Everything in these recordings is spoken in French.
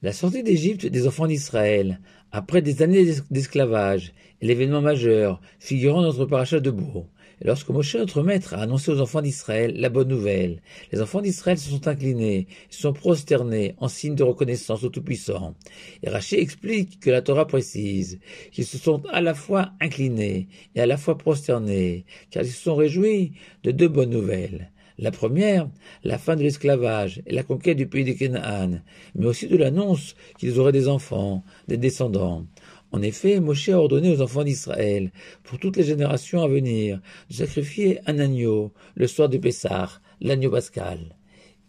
La sortie d'Égypte des enfants d'Israël, après des années d'esclavage, est l'événement majeur figurant dans notre paracha de Bo. Et lorsque Moshe, notre maître, a annoncé aux enfants d'Israël la bonne nouvelle, les enfants d'Israël se sont inclinés, se sont prosternés en signe de reconnaissance au Tout-Puissant. Et Rachi explique que la Torah précise qu'ils se sont à la fois inclinés et à la fois prosternés, car ils se sont réjouis de deux bonnes nouvelles. La première, la fin de l'esclavage et la conquête du pays de Canaan, mais aussi de l'annonce qu'ils auraient des enfants, des descendants. En effet, Moshe a ordonné aux enfants d'Israël, pour toutes les générations à venir, de sacrifier un agneau le soir de Pessah, l'agneau pascal.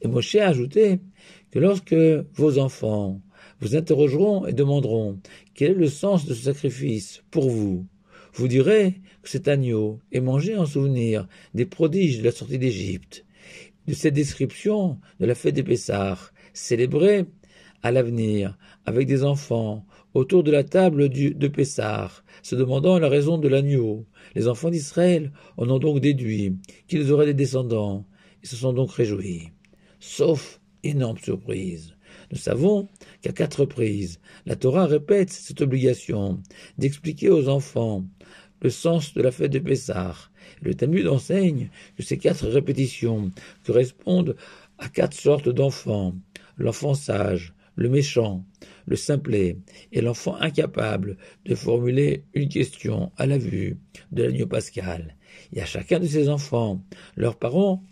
Et Moshe a ajouté que lorsque vos enfants vous interrogeront et demanderont quel est le sens de ce sacrifice pour vous, vous direz que cet agneau est mangé en souvenir des prodiges de la sortie d'Égypte, de cette description de la fête des Pessah, célébrée à l'avenir avec des enfants autour de la table de Pessah, se demandant la raison de l'agneau. Les enfants d'Israël en ont donc déduit qu'ils auraient des descendants et se sont donc réjouis. Sauf énorme surprise. Nous savons qu'à 4 reprises, la Torah répète cette obligation d'expliquer aux enfants le sens de la fête de Pessah. Le Talmud enseigne que ces 4 répétitions correspondent à 4 sortes d'enfants: l'enfant sage, le méchant, le simplet et l'enfant incapable de formuler une question à la vue de l'agneau pascal. Et à chacun de ces enfants, leurs parents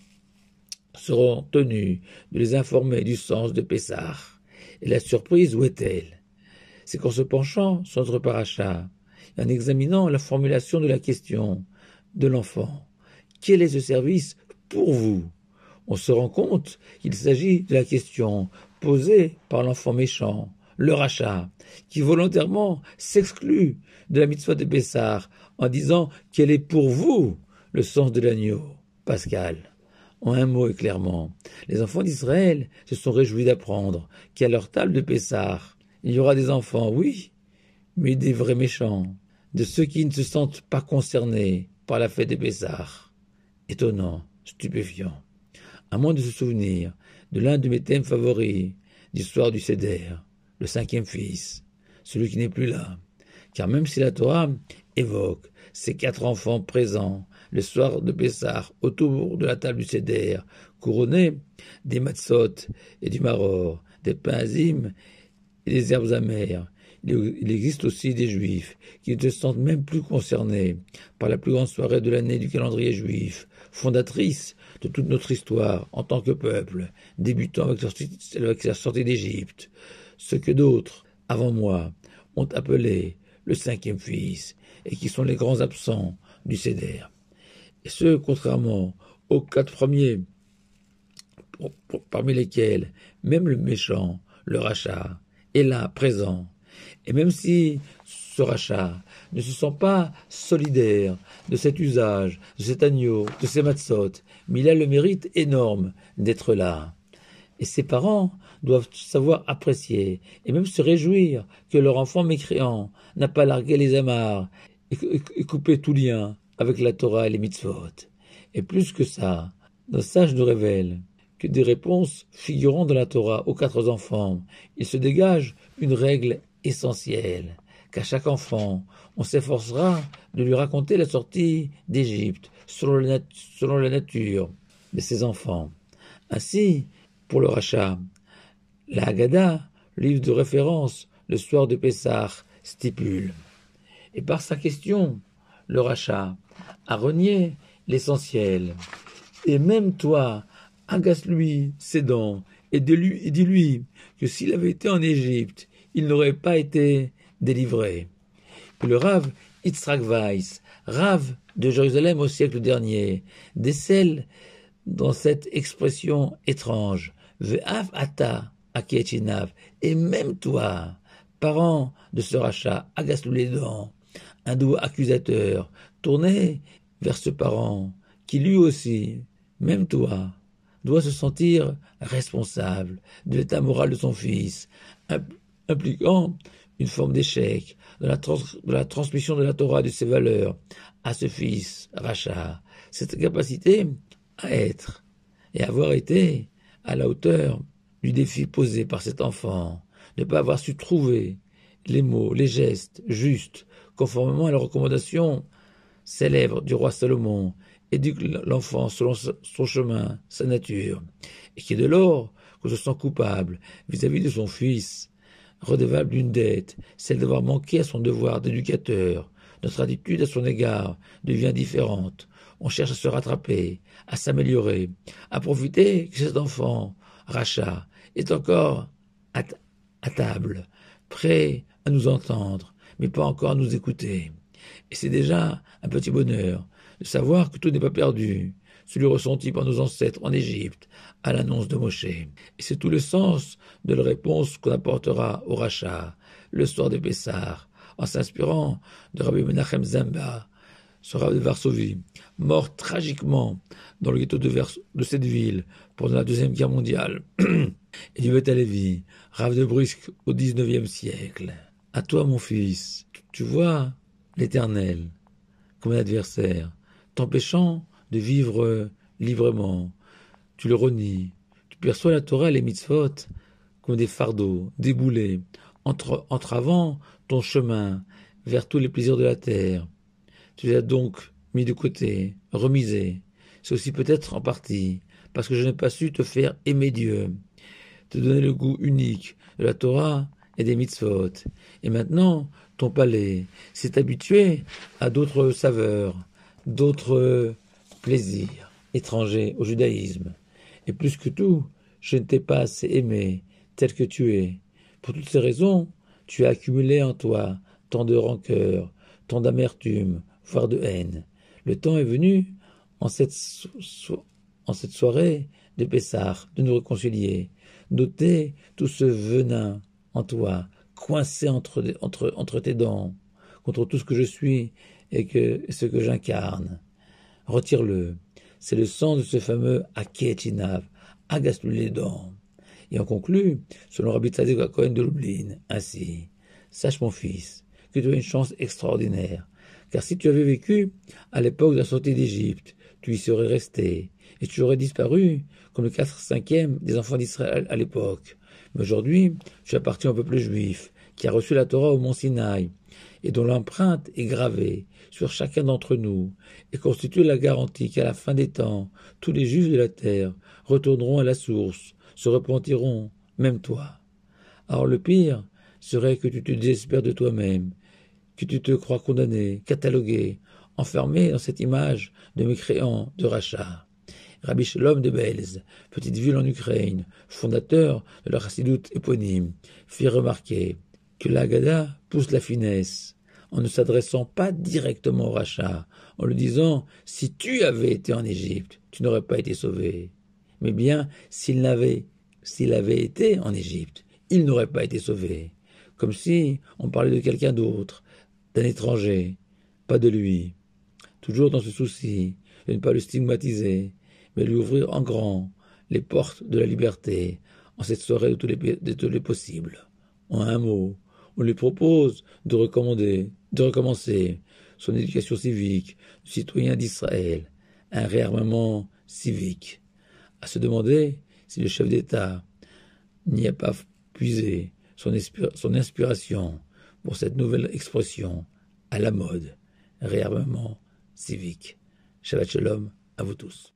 seront tenus de les informer du sens de Pessah. Et la surprise, où est-elle? C'est qu'en se penchant sur notre paracha, en examinant la formulation de la question de l'enfant, quel est ce service pour vous? On se rend compte qu'il s'agit de la question posée par l'enfant méchant, le rachat, qui volontairement s'exclut de la mitzvah de Pessah en disant quel est pour vous le sens de l'agneau pascal. En un mot et clairement, les enfants d'Israël se sont réjouis d'apprendre qu'à leur table de Pessah, il y aura des enfants, oui, mais des vrais méchants, de ceux qui ne se sentent pas concernés par la fête des Pessah. Étonnant, stupéfiant. À moins de se souvenir de l'un de mes thèmes favoris du soir du Seder, le 5e fils, celui qui n'est plus là. Car même si la Torah évoque ces 4 enfants présents le soir de Pessah autour de la table du Seder, couronnés des matzot et du maror, des pains azim et des herbes amères, il existe aussi des juifs qui ne se sentent même plus concernés par la plus grande soirée de l'année du calendrier juif, fondatrice de toute notre histoire en tant que peuple, débutant avec la sortie d'Égypte, ce que d'autres, avant moi, ont appelé le 5e fils, et qui sont les grands absents du Seder. Et ce, contrairement aux 4 premiers, parmi lesquels même le méchant, le rachat, est là, présent. Et même si ce rachat ne se sent pas solidaire de cet usage, de cet agneau, de ces matzot, mais il a le mérite énorme d'être là. Et ses parents doivent savoir apprécier et même se réjouir que leur enfant mécréant n'a pas largué les amarres et coupé tout lien avec la Torah et les mitzvot. Et plus que ça, nos sages nous révèlent que des réponses figurant dans la Torah aux 4 enfants, il se dégage une règle essentielle, qu'à chaque enfant, on s'efforcera de lui raconter la sortie d'Égypte selon la nature de ses enfants. Ainsi, pour le rachat, la Haggadah, livre de référence, le soir de Pessah, stipule. Et par sa question, le rachat a renié l'essentiel. Et même toi, agace-lui ses dents et dis-lui que s'il avait été en Égypte, il n'aurait pas été délivré. Et le Rav Yitzhak Weiss, Rav de Jérusalem au siècle dernier, décèle dans cette expression étrange, Ve'av ata akietinav, et même toi, parent de ce rachat, agace-lui les dents, un doigt accusateur, tourné vers ce parent, qui lui aussi, même toi, doit se sentir responsable de l'état moral de son fils, impliquant une forme d'échec de la transmission de la Torah et de ses valeurs à ce fils, rachat, cette capacité à être et avoir été à la hauteur du défi posé par cet enfant, ne pas avoir su trouver les mots, les gestes justes, conformément à la recommandation célèbre du roi Salomon, éduque l'enfant selon son chemin, sa nature, et qui dès lors qu'on se sent coupable vis-à-vis de son fils, redevable d'une dette, celle d'avoir manqué à son devoir d'éducateur, notre attitude à son égard devient différente. On cherche à se rattraper, à s'améliorer, à profiter que cet enfant, Racha, est encore à table, prêt à nous entendre, mais pas encore à nous écouter. Et c'est déjà un petit bonheur de savoir que tout n'est pas perdu, celui ressenti par nos ancêtres en Égypte à l'annonce de Moshe. Et c'est tout le sens de la réponse qu'on apportera au Racha le soir de Pessah, en s'inspirant de Rabbi Menachem Zemba, ce Rav de Varsovie, mort tragiquement dans le ghetto de cette ville pendant la Deuxième Guerre mondiale, et du Beth Alevi, Rav de Brisk au XIXe siècle. À toi, mon fils, tu vois l'Éternel comme un adversaire, t'empêchant de vivre librement. Tu le renies, tu perçois la Torah et les mitzvot comme des fardeaux, des boulets, entravant ton chemin vers tous les plaisirs de la terre. Tu les as donc mis de côté, remisés. C'est aussi peut-être en partie parce que je n'ai pas su te faire aimer Dieu, te donner le goût unique de la Torah et des mitzvot. Et maintenant, ton palais s'est habitué à d'autres saveurs, d'autres plaisirs étrangers au judaïsme. Et plus que tout, je ne t'ai pas assez aimé tel que tu es. Pour toutes ces raisons, tu as accumulé en toi tant de rancœur, tant d'amertume, voire de haine. Le temps est venu, en cette soirée de Pessah, de nous réconcilier, d'ôter tout ce venin en toi, coincé entre tes dents, contre tout ce que je suis et ce que j'incarne. Retire-le. C'est le sang de ce fameux Aketinav. Agace-lui les dents. Et on conclut, selon Rabbi Tzadok Cohen de Lublin, ainsi. Sache, mon fils, que tu as une chance extraordinaire. Car si tu avais vécu à l'époque de la sortie d'Égypte, tu y serais resté, et tu aurais disparu comme le 4/5e des enfants d'Israël à l'époque. Mais aujourd'hui, tu appartiens au peuple juif, qui a reçu la Torah au mont Sinaï, et dont l'empreinte est gravée sur chacun d'entre nous, et constitue la garantie qu'à la fin des temps, tous les juifs de la terre retourneront à la source, se repentiront, même toi. Alors le pire serait que tu te désespères de toi-même, que tu te crois condamné, catalogué, enfermé dans cette image de mécréant, de rachat. Rabbi Shalom de Belz, petite ville en Ukraine, fondateur de la chassidoute éponyme, fit remarquer que la Haggadah pousse la finesse, en ne s'adressant pas directement au rachat, en lui disant « Si tu avais été en Égypte, tu n'aurais pas été sauvé. » Mais bien, s'il avait été en Égypte, il n'aurait pas été sauvé. Comme si on parlait de quelqu'un d'autre, d'un étranger, pas de lui. Toujours dans ce souci de ne pas le stigmatiser, mais lui ouvrir en grand les portes de la liberté en cette soirée de tous les possibles. En un mot, on lui propose de recommencer son éducation civique de citoyen d'Israël, un réarmement civique. À se demander si le chef d'État n'y a pas puisé son inspiration pour cette nouvelle expression à la mode, réarmement civique. Shabbat Shalom à vous tous.